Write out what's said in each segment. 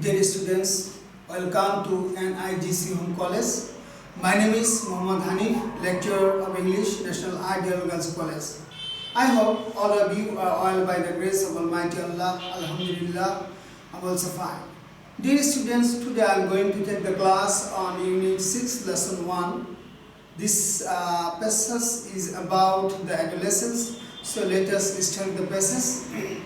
Dear students, welcome to NIGC Home College. My name is Mohammad Hanif, lecturer of English, National Ideal Girls College. I hope all of you are all by the grace of Almighty Allah. Alhamdulillah, I'm also fine. Dear students, today I'm going to take the class on Unit 6, Lesson 1. This passage is about the adolescence. So let us study the passage.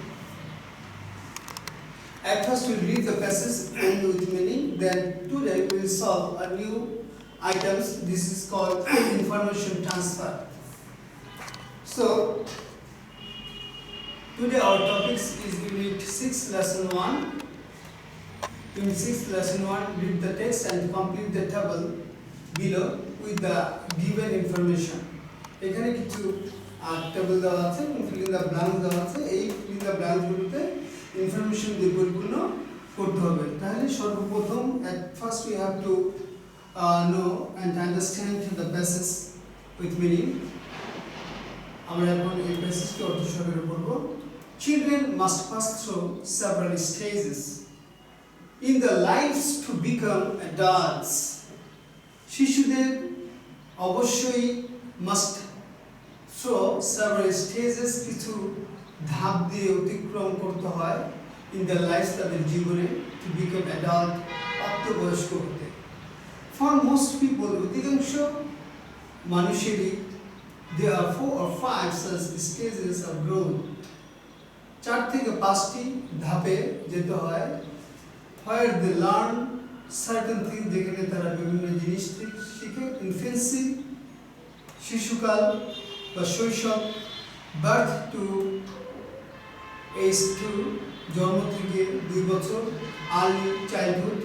At first we read the passage and with meaning. Then today we will solve a new items. This is called information transfer. So today our topics is Unit 6, Lesson 1. Unit 6, Lesson 1. Read the text and complete the table below with the given information. এখানে কিছু table দেওয়া আছে এবং fill in the blanks দেওয়া আছে। এই fill in the ব্ল্যাঙ্কসগুলোতে information দিয়ে পরিপূর্ণ করতে হবে। তাহলে সর্বপ্রথম at first we have to know and understand the passage with meaning. আমরা এখন এই প্যাসেজটি অর্থ সহকারে পড়ব। Children must pass through several stages in their lives to become adults. শিশুদের অবশ্যই must through several stages কিছু ধাপ দিয়ে অতিক্রম করতে হয় in their lives তাদের জীবনে to become adult প্রাপ্তবয়স্ক হতে। For most people অধিকাংশ মানুষেরই there are 4 or 5 such stages of growth. 4 থেকে 5টি ধাপে যেতে হয় where they learn certain things, যেখানে তারা বিভিন্ন জিনিস শিখে। infancy শিশুকাল বা শৈশব, birth to age 2 জন্ম থেকে 2 বছর, early childhood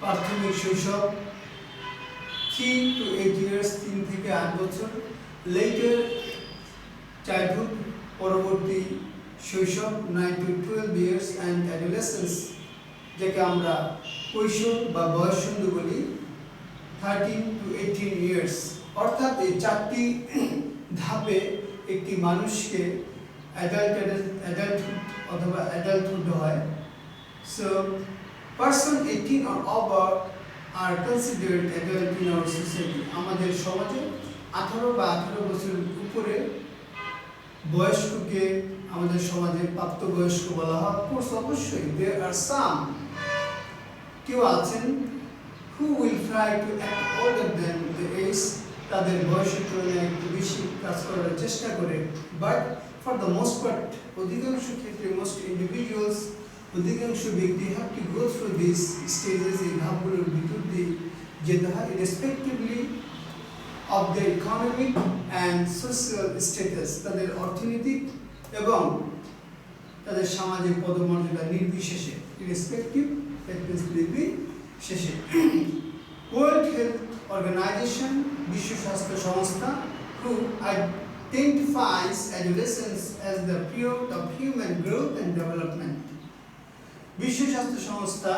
প্রাথমিক শৈশব, 3 to 8 years 3 থেকে 8 বছর, later childhood পরবর্তী শৈশব 9 to 12 years and adolescence যাকে আমরা কৈশোর বা বয়ঃসন্ধি বলি 13 to 18 years। অর্থাৎ এই 4টি ধাপে একটি মানুষকে অ্যাডাল্টহুড অথবা অ্যাডাল্টহুড হয়। So person 18 or over are considered adult in our society. আমাদের সমাজে 18 বা 18 বছরের উপরে বয়স্ককে আমাদের সমাজে প্রাপ্তবয়স্ক বলা হয়। কোর্স অবশ্যই there are some কেউ আছেন who will try to act older than the age, তাদের বয়সের তুলনায় একটু বেশি কাজ করার চেষ্টা করে। But for the most part অধিকাংশ ক্ষেত্রে মোস্ট ইন্ডিভিজুয়ালস অধিকাংশ ব্যক্তি have to go through this stages, এই ধাপগুলোর ভিতর দিয়ে যেতে হয় respectively of the economic and social status, তাদের অর্থনৈতিক এবং তাদের সামাজিক পদমর্যাদা নির্বিশেষে, রেসপেক্টিভ নির্বিশেষে। ওয়ার্ল্ড হেলথ অর্গানাইজেশন বিশ্ব স্বাস্থ্য সংস্থা who identifies adolescence as the period of human growth and development. বিশ্ব স্বাস্থ্য সংস্থা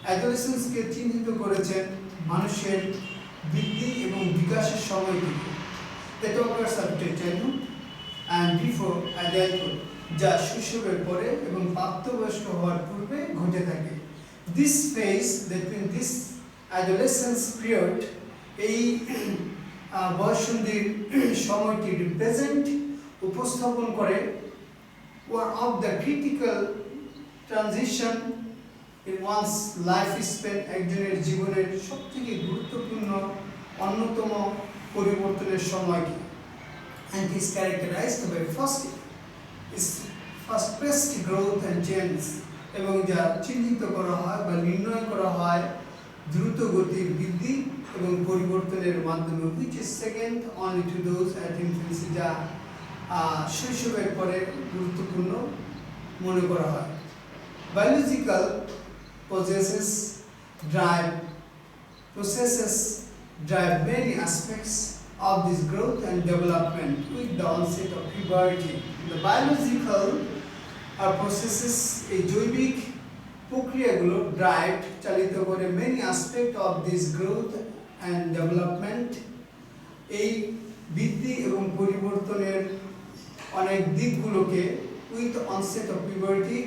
অ্যাডোলেসেন্সকে চিহ্নিত করেছেন মানুষের বৃদ্ধি এবং বিকাশের সময়টিকে। That occurs after childhood and before adulthood, যা শৈশবের পরে এবং প্রাপ্তবয়স্ক হওয়ার পূর্বে ঘটে থাকে। This phase between this adolescence period, এই বয়ঃসন্ধির সময়টি রিপ্রেজেন্ট উপস্থাপন করে one of the critical transition in one's life span, একজনের জীবনের সবথেকে গুরুত্বপূর্ণ অন্যতম পরিবর্তনের সময়টি। And is characterized by fast-paced growth and change, এবং যা চিহ্নিত করা হয় বা নির্ণয় করা হয় দ্রুত গতির বৃদ্ধি এবং পরিবর্তনের মাধ্যমে, which is second only to those at infancy, যা শৈশবের পরে গুরুত্বপূর্ণ মনে করা হয়। Biological processes drive many aspects of this growth and development with the onset of puberty. The biological processes, এই জৈবিক প্রক্রিয়াগুলো ড্রাইভ চালিত করে many aspects of this growth and development, এই বৃদ্ধি এবং পরিবর্তনের অনেক দিকগুলোকে with onset of puberty,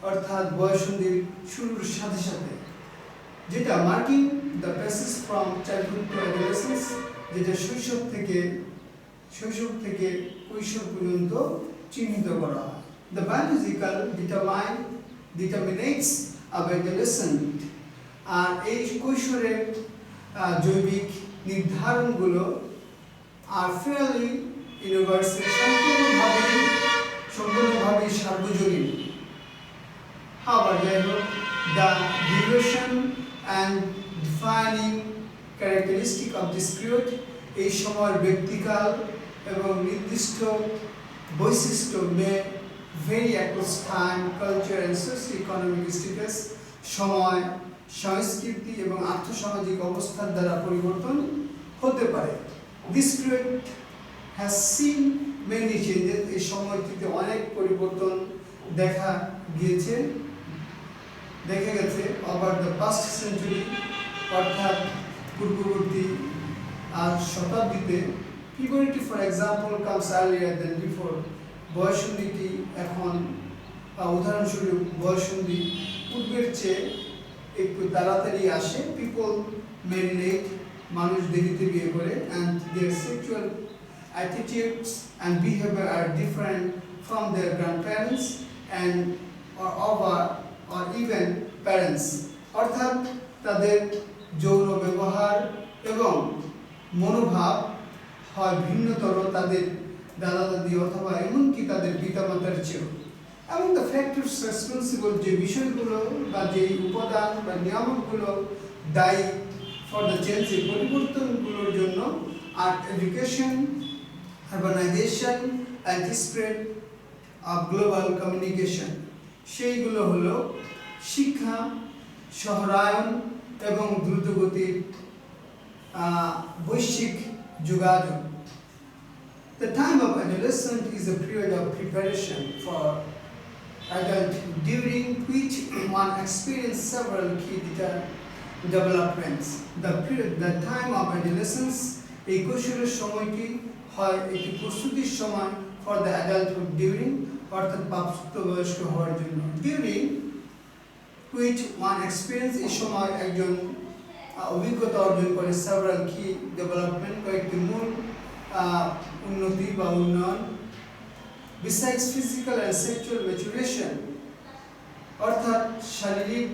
অর্থাৎ বয়ঃসন্ধির শুরুর সাথে সাথে, যেটা marking the passage from childhood to adolescence, যেটা শৈশব থেকে কৈশোর পর্যন্ত চিহ্নিত করা হয়। The biological determinants of adolescent, আর এই কৈশোরের জৈবিক নির্ধারণগুলো আর ফেয়ারলি ইউনিভার্সাল, সম্পূর্ণভাবে সার্বজনীন। However, the duration and defining characteristic of this period, এই সময়ের ব্যক্তিকাল এবং নির্দিষ্ট বৈশিষ্ট্য may vary across time, culture and socio-economic status, সময়, সংস্কৃতি এবং আর্থসামাজিক অবস্থার দ্বারা পরিবর্তন হতে পারে। This period has seen many changes, এই সময়টিতে অনেক পরিবর্তন দেখা গেছে over the past century, অর্থাৎ পূর্ববর্তী শতাব্দীতে। Puberty, for example, comes earlier than before. বয়ঃসন্ধিটি এখন, উদাহরণস্বরূপ বয়ঃসন্ধি পূর্বের চেয়ে একটু তাড়াতাড়ি আসে। People marry late, মানুষ দেরিতে বিয়ে করে, and their sexual attitudes and behavior are different from their grandparents and or even parents, অর্থাৎ তাদের যৌন ব্যবহার এবং মনোভাব হয় ভিন্নতর তাদের দাদা দাদি অথবা এমনকি তাদের পিতামাতার চেয়েও। এবং দ্য ফ্যাক্টরস রেসপন্সিবল, যে বিষয়গুলো বা যে উপাদান বা নিয়ামকগুলো দায়ী ফর দ্য চেঞ্জ, এই পরিবর্তনগুলোর জন্য, আর education, urbanisation and spread of global communication, সেইগুলো হলো শিক্ষা, শহরায়ন এবং দ্রুতগতির বৈশ্বিক যোগাযোগ। The time of adolescence is a period of preparation for adulthood, during which one experiences several key developments. The time of adolescence, এই কৈশোরের সময়টি হয় একটি প্রস্তুতির সময় for the adulthood, during, অর্থাৎ প্রাপ্তবয়স্ক হওয়ার জন্য। During which one experience, এই সময় একজন অভিজ্ঞতা অর্জন করে several key development, কয়েকটি মূল উন্নতি বা উন্নয়ন। Besides physical and sexual maturation, অর্থাৎ শারীরিক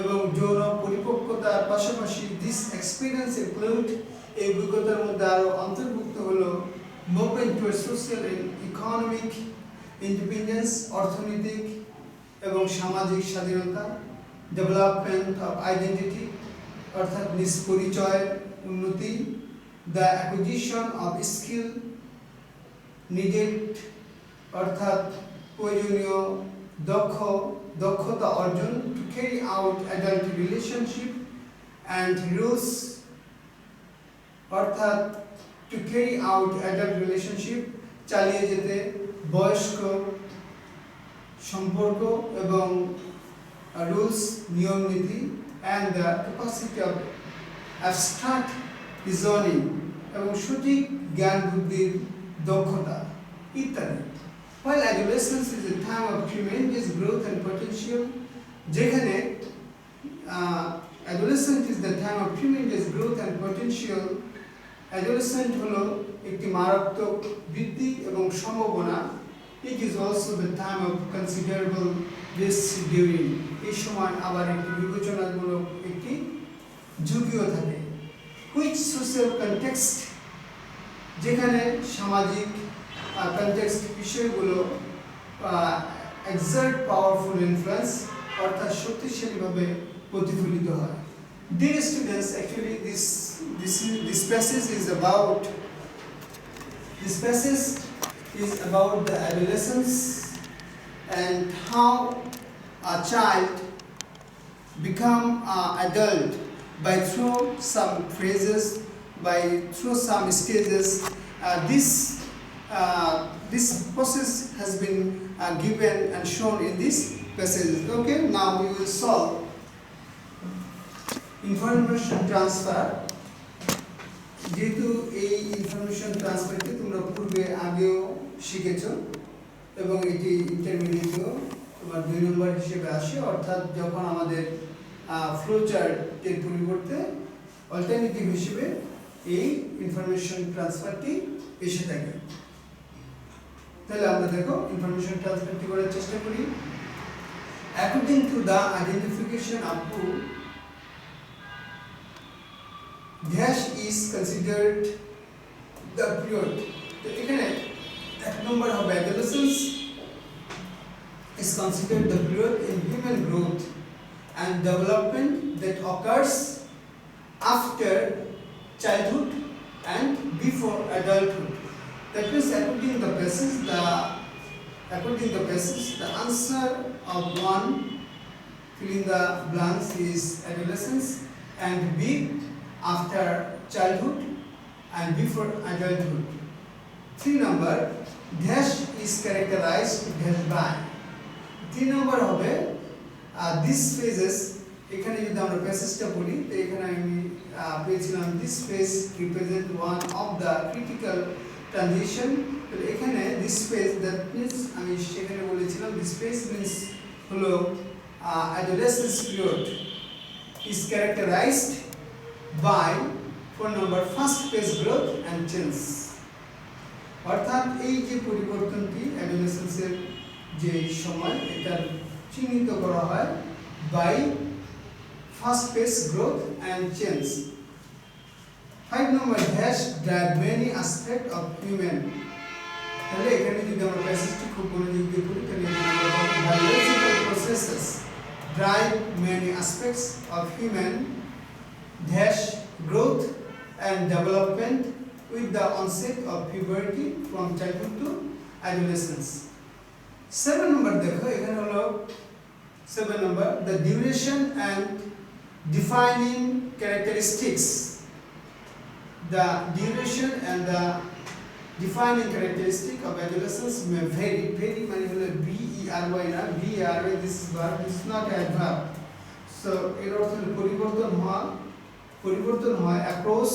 এবং যৌন পরিপক্কতার পাশাপাশি this experience include, এই অভিজ্ঞতার মধ্যে আরো অন্তর্ভুক্ত হলো movement towards social and economic independence, অর্থনৈতিক এবং সামাজিক স্বাধীনতা। Development of identity, অর্থাৎ নিজ পরিচয়ের উন্নতি। The acquisition of skill needed, অর্থাৎ প্রয়োজনীয় দক্ষতা অর্জন to carry out adult relationship and rules, অর্থাৎ to carry out adult relationship, চালিয়ে যেতে বয়স্ক সম্পর্ক এবং rules, নিয়ম নীতি, and the capacity of abstract reasoning, এবং সঠিক জ্ঞান বুদ্ধির দক্ষতা ইত্যাদি। While adolescence is a time of tremendous growth and potential, যেখানে adolescence is the time of tremendous growth and potential, adolescent হলো একটি মারাত্মক বৃদ্ধি এবং সম্ভাবনা। It is also the time of considerable risk during, এই সময় আবার একটি বিবেচনামূলক একটি ঝুঁকিও থাকে। Which social context, যেখানে সামাজিক কনটেক্সট বিষয়গুলো exert powerful influence, অর্থাৎ শক্তিশালীভাবে প্রতিফলিত হয়। Dear students, actually this passage is about the adolescence and how a child become an adult by through some phases, through some stages. This process has been given and shown in this passage. Okay, now we will solve information transfer. যেহেতু এই information ট্রান্সফারটি তোমরা পূর্বে আগেও শিখেছো এবং এটি ইন্টারমিডিয়েটেও তোমার 2 নম্বর হিসেবে আসে, অর্থাৎ যখন আমাদের ফ্লো চার্টের পরিবর্তে অল্টারনেটিভ হিসেবে এই ইনফরমেশন ট্রান্সফারটি এসে থাকে। তাহলে আমরা দেখো ইনফরমেশন ট্রান্সফারটি করার চেষ্টা করি। According to the identification up to dash is considered the period. তো এখানে এক নম্বর হবে adolescence is considered the period in human growth and development that occurs after childhood and before adulthood. That means according to the passage the answer of one fill in the blanks is adolescence, and B after childhood and before adulthood. 3 number dash is characterized dash by. 3 number হবে this phases, এখানে যদি আমরা প্যাসেজটা পড়ি তো এখানে আমি পেয়েছিলাম this phase represent one of the critical transition. তো এখানে this phase that means আমি সেখানে বলেছিলাম this phase means হলো adolescence period is characterized by 4 number first phase growth and change. অর্থাৎ এই যে পরিবর্তনটি অ্যাডোলেসেন্সের যে সময় এটা চিহ্নিত করা হয় by first phase growth and change. 5 number has drive many aspect of human. তাহলে এখানে যদি আমরা প্যাসেজটি খুব মনোযোগ দিয়ে পড়ি তাহলে biological processes drive many aspects of human dash growth and development with the onset of puberty from childhood to adolescence. 7 number দেখো এখানে হলো 7 number the duration and defining characteristics. The duration and the defining characteristic of adolescence may vary মানে হলো VERY না VERY, this is verb, this is not adverb. So এর অর্থ হলো পরিবর্তন হয় across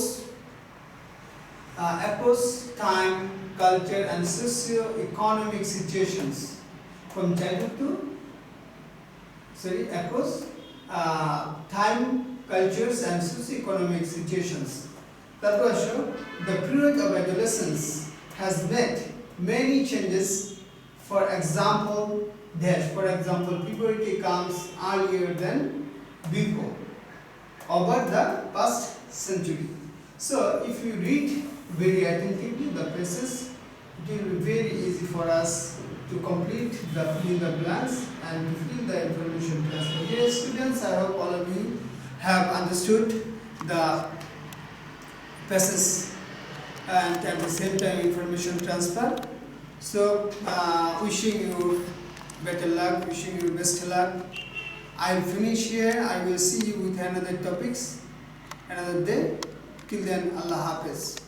time, culture and socio-economic situations from childhood to across time, cultures and socio-economic situations. তারপর আসো the period of adolescence has met many changes. For example puberty comes earlier than before over the past century. So if you read very attentively the passage, it will be very easy for us to complete the fill in the blanks and to fill the information transfer. Dear students, I hope all of you have understood the passage and at the same time information transfer. So wishing you better luck, wishing you best luck. I'll finish here. I will see you with another topics another day. Till then, Allah Hafiz.